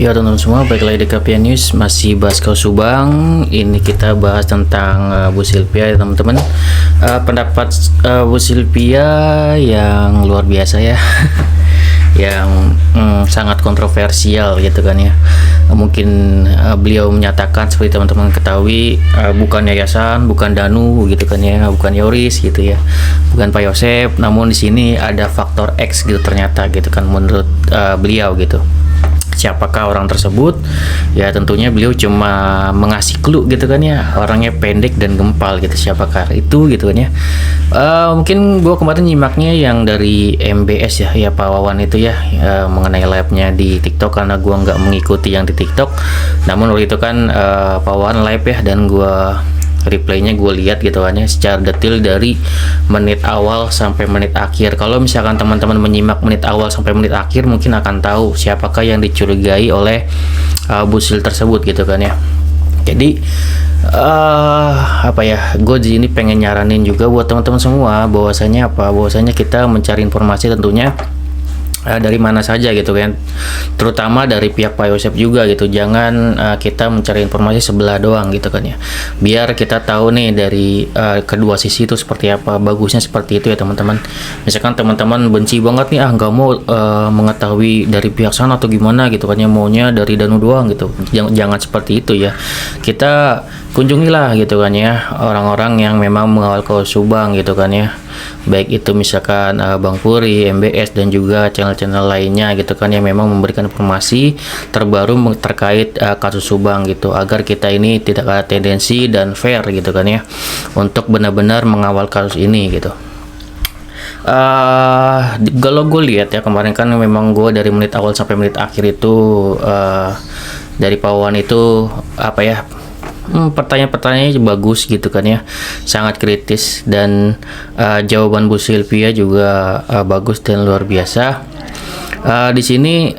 Ya teman-teman semua, balik lagi di KPN News, masih bahas kasus Subang. Ini kita bahas tentang Bu Sylvia ya teman-teman. Pendapat Bu Sylvia yang luar biasa ya, yang sangat kontroversial gitu kan ya. Mungkin beliau menyatakan seperti teman-teman ketahui, bukan yayasan, bukan Danu gitu kan ya, bukan Yoris gitu ya, bukan Pak Yosep. Namun di sini ada faktor X gitu ternyata gitu kan menurut beliau gitu. Siapakah orang tersebut? Ya tentunya beliau cuma mengasih clue gitu kan ya, orangnya pendek dan gempal gitu, siapakah itu gitu kan ya. Mungkin gue kemarin nyimaknya yang dari MBS ya Pak Wawan itu ya, mengenai live-nya di TikTok, karena gue nggak mengikuti yang di TikTok. Namun waktu itu kan Pak Wawan live ya, dan gue replaynya gue lihat gitu kan ya, secara detail dari menit awal sampai menit akhir. Kalau misalkan teman-teman menyimak menit awal sampai menit akhir, mungkin akan tahu siapakah yang dicurigai oleh Bu Sil tersebut gitu kan ya. Jadi apa ya, gue di sini pengen nyaranin juga buat teman-teman semua, bahwasanya kita mencari informasi tentunya dari mana saja gitu kan, terutama dari pihak Pak Yosep juga gitu. Jangan kita mencari informasi sebelah doang gitu kan ya, biar kita tahu nih dari kedua sisi itu seperti apa. Bagusnya seperti itu ya teman-teman. Misalkan teman-teman benci banget nih, nggak mau mengetahui dari pihak sana atau gimana gitu kan ya, maunya dari Danu doang gitu, jangan seperti itu ya. Kita kunjungilah gitu kan ya orang-orang yang memang mengawal kasus Subang gitu kan ya, baik itu misalkan Bang Puri, MBS, dan juga channel-channel lainnya gitu kan, yang memang memberikan informasi terbaru terkait kasus Subang gitu, agar kita ini tidak ada tendensi dan fair gitu kan ya, untuk benar-benar mengawal kasus ini gitu. Kalau gue lihat ya kemarin kan memang gue dari menit awal sampai menit akhir itu dari Pak Wawan itu apa ya, pertanyaan-pertanyaannya bagus gitu kan ya, sangat kritis, dan jawaban Bu Sylvia juga bagus dan luar biasa. Di sini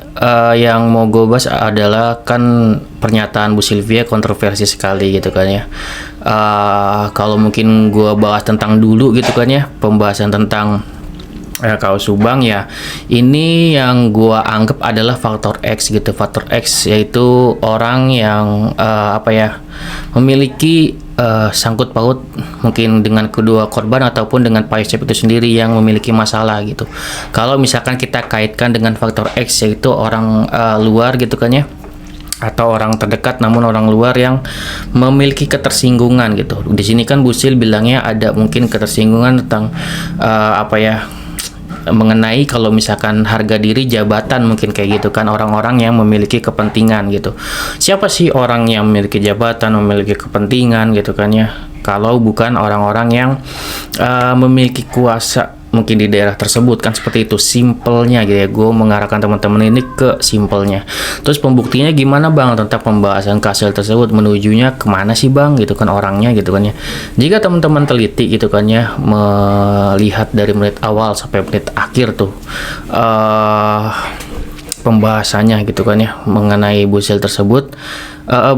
yang mau gue bahas adalah kan pernyataan Bu Sylvia kontroversi sekali gitu kan ya. Kalau mungkin gue bahas tentang dulu gitu kan ya, pembahasan tentang kasus Subang ya, ini yang gua anggap adalah faktor X gitu. Faktor X yaitu orang yang apa ya, memiliki sangkut paut mungkin dengan kedua korban ataupun dengan Pak Yosep itu sendiri yang memiliki masalah gitu. Kalau misalkan kita kaitkan dengan faktor X, yaitu orang luar gitu kan ya, atau orang terdekat namun orang luar yang memiliki ketersinggungan gitu. Di sini kan Bu Sil bilangnya ada mungkin ketersinggungan tentang apa ya, mengenai kalau misalkan harga diri jabatan, mungkin kayak gitu kan, orang-orang yang memiliki kepentingan gitu. Siapa sih orang yang memiliki jabatan, memiliki kepentingan gitu kan ya, kalau bukan orang-orang yang memiliki kuasa mungkin di daerah tersebut kan, seperti itu simpelnya gitu ya. Gue mengarahkan teman-teman ini ke simpelnya. Terus pembuktiannya gimana Bang tentang pembahasan kasus tersebut, menujunya kemana sih Bang gitu kan orangnya gitu kan ya. Jika teman-teman teliti gitu kan ya, melihat dari menit awal sampai menit akhir tuh pembahasannya gitu kan ya, mengenai Bu Sil tersebut,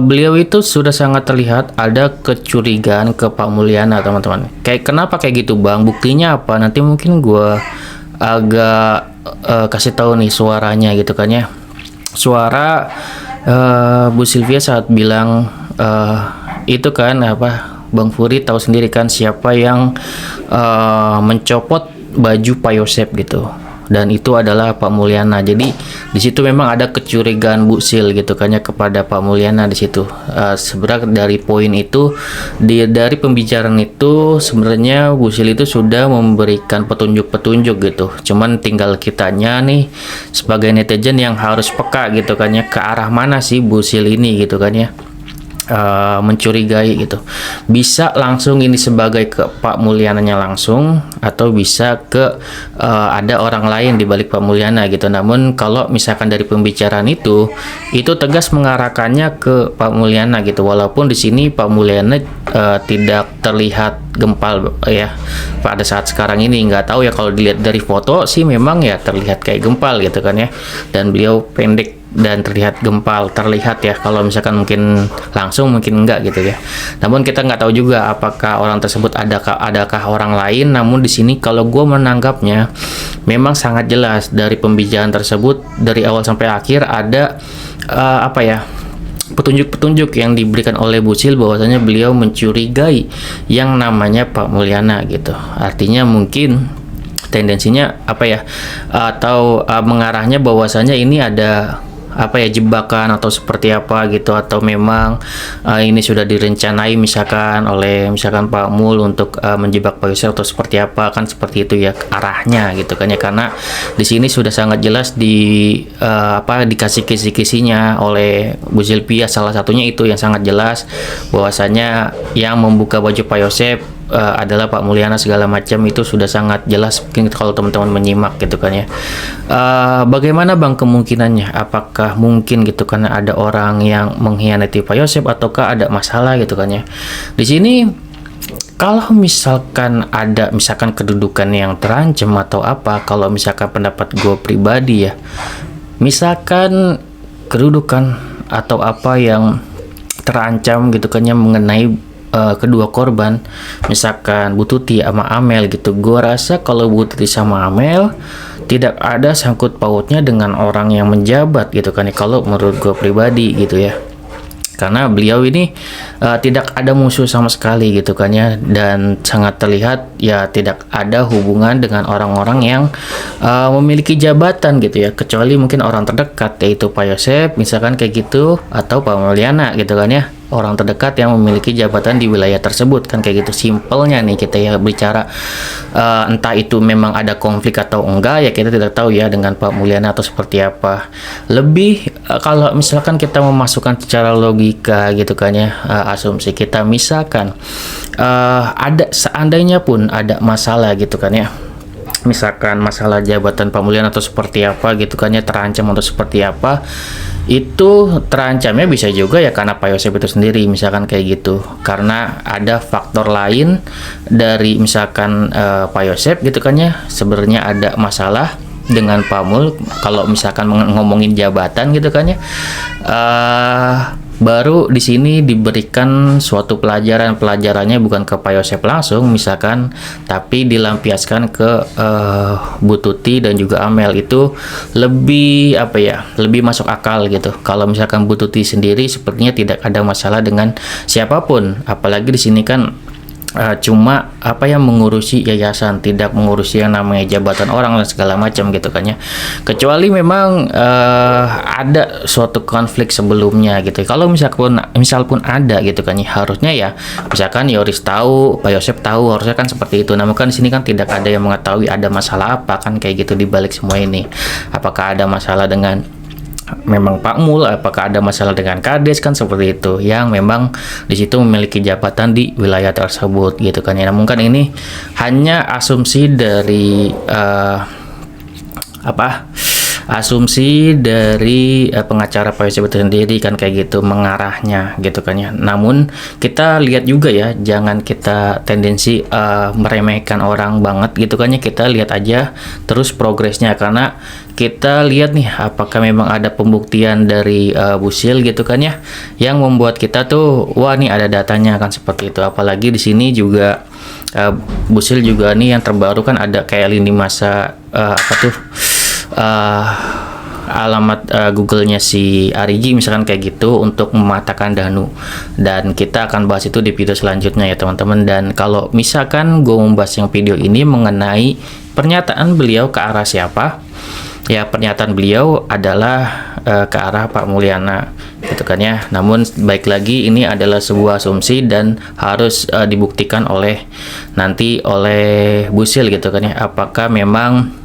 beliau itu sudah sangat terlihat ada kecurigaan ke Pak Mulyana teman-teman. Kayak kenapa kayak gitu Bang, buktinya apa? Nanti mungkin gue agak kasih tahu nih suaranya gitu kan ya. Suara Bu Sylvia saat bilang itu kan apa, Bang Puri tahu sendiri kan siapa yang mencopot baju Pak Yosep gitu, dan itu adalah Pak Mulyana. Jadi di situ memang ada kecurigaan Bu Sil gitu kan ya kepada Pak Mulyana di situ. Sebenarnya dari poin itu, dari pembicaraan itu sebenarnya Bu Sil itu sudah memberikan petunjuk-petunjuk gitu. Cuman tinggal kitanya nih sebagai netizen yang harus peka gitu kan ya, ke arah mana sih Bu Sil ini gitu kan ya, mencurigai gitu. Bisa langsung ini sebagai ke Pak Mulyananya langsung, atau bisa ke ada orang lain di balik Pak Mulyana gitu. Namun kalau misalkan dari pembicaraan itu tegas mengarahkannya ke Pak Mulyana gitu, walaupun di sini Pak Mulyana tidak terlihat gempal ya pada saat sekarang ini. Nggak tahu ya, kalau dilihat dari foto sih memang ya terlihat kayak gempal gitu kan ya, dan beliau pendek dan terlihat gempal, terlihat ya. Kalau misalkan mungkin langsung mungkin enggak gitu ya. Namun kita nggak tahu juga apakah orang tersebut adakah orang lain. Namun di sini kalau gue menanggapnya memang sangat jelas dari pembicaraan tersebut dari awal sampai akhir ada apa ya, petunjuk-petunjuk yang diberikan oleh Bu Sil bahwasanya beliau mencurigai yang namanya Pak Mulyana gitu. Artinya mungkin tendensinya apa ya, atau mengarahnya bahwasanya ini ada apa ya, jebakan atau seperti apa gitu, atau memang ini sudah direncanai misalkan oleh misalkan Pak Mul untuk menjebak Pak Yosef atau seperti apa, kan seperti itu ya arahnya gitu kan ya, karena di sini sudah sangat jelas dikasih kisi-kisinya oleh Bu Zilpia, salah satunya itu yang sangat jelas bahwasanya yang membuka baju Pak Yosef adalah Pak Mulyana segala macam, itu sudah sangat jelas mungkin kalau teman-teman menyimak gitu kan ya. Bagaimana Bang kemungkinannya? Apakah mungkin gitu kan ada orang yang mengkhianati Pak Yosef ataukah ada masalah gitu kan ya? Di sini kalau misalkan ada misalkan kedudukan yang terancam atau apa, kalau misalkan pendapat gue pribadi ya, misalkan kedudukan atau apa yang terancam gitu kan ya mengenai kedua korban, misalkan Bu Tuti sama Amel gitu, gue rasa kalau Bu Tuti sama Amel tidak ada sangkut pautnya dengan orang yang menjabat gitu kan ya, kalau menurut gue pribadi gitu ya, karena beliau ini tidak ada musuh sama sekali gitu kan ya, dan sangat terlihat ya tidak ada hubungan dengan orang-orang yang memiliki jabatan gitu ya, kecuali mungkin orang terdekat yaitu Pak Yosef misalkan kayak gitu, atau Pak Mulyana gitu kan ya, orang terdekat yang memiliki jabatan di wilayah tersebut kan kayak gitu. Simpelnya nih kita ya bicara, entah itu memang ada konflik atau enggak ya kita tidak tahu ya dengan Pak Mulyana atau seperti apa. Lebih kalau misalkan kita memasukkan secara logika gitu kan ya, asumsi kita misalkan ada, seandainya pun ada masalah gitu kan ya, misalkan masalah jabatan Pak Mulyana atau seperti apa gitu kan ya, terancam atau seperti apa, itu terancamnya bisa juga ya karena Pak Yosef itu sendiri misalkan kayak gitu, karena ada faktor lain dari misalkan Pak Yosef gitu kan ya, sebenarnya ada masalah dengan Pak Mul kalau misalkan ngomongin jabatan gitu kan ya, baru di sini diberikan suatu pelajarannya bukan ke Pak Yosef langsung misalkan, tapi dilampiaskan ke Bu Tuti dan juga Amel, itu lebih apa ya, lebih masuk akal gitu. Kalau misalkan Bu Tuti sendiri sepertinya tidak ada masalah dengan siapapun, apalagi di sini kan cuma apa yang mengurusi yayasan, tidak mengurusi yang namanya jabatan orang dan segala macam gitu kan ya, kecuali memang ada suatu konflik sebelumnya gitu. Kalau misal pun ada gitu kan ya, harusnya ya misalkan Yoris tahu, Pak Yosef tahu, harusnya kan seperti itu. Namun kan di sini kan tidak ada yang mengetahui ada masalah apa kan kayak gitu di balik semua ini. Apakah ada masalah dengan memang Pak Mul, apakah ada masalah dengan Kades kan seperti itu, yang memang di situ memiliki jabatan di wilayah tersebut gitu kan ya. Namun kan ini hanya asumsi dari asumsi dari pengacara Pak Yosef itu sendiri kan kayak gitu mengarahnya gitu kan ya. Namun kita lihat juga ya, jangan kita tendensi meremehkan orang banget gitu kan ya, kita lihat aja terus progresnya, karena kita lihat nih apakah memang ada pembuktian dari Bu Sil gitu kan ya, yang membuat kita tuh wah nih ada datanya kan seperti itu. Apalagi di sini juga Bu Sil juga nih yang terbaru kan ada kayak lini masa alamat Google-nya si Arigi misalkan kayak gitu untuk mematahkan Danu, dan kita akan bahas itu di video selanjutnya ya teman-teman. Dan kalau misalkan gue membahas yang video ini mengenai pernyataan beliau ke arah siapa, ya pernyataan beliau adalah ke arah Pak Mulyana gitu kan ya. Namun baik lagi ini adalah sebuah asumsi dan harus dibuktikan nanti oleh Bu Sil gitu kan ya, apakah memang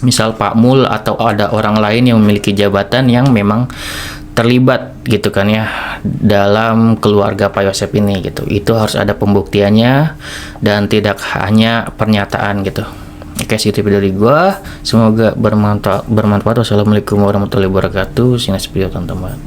misal Pak Mul atau ada orang lain yang memiliki jabatan yang memang terlibat gitu kan ya dalam keluarga Pak Yosef ini gitu. Itu harus ada pembuktiannya dan tidak hanya pernyataan gitu. Oke, segitu video dari gua, semoga bermanfaat. Wassalamualaikum warahmatullahi wabarakatuh. See you next video teman-teman.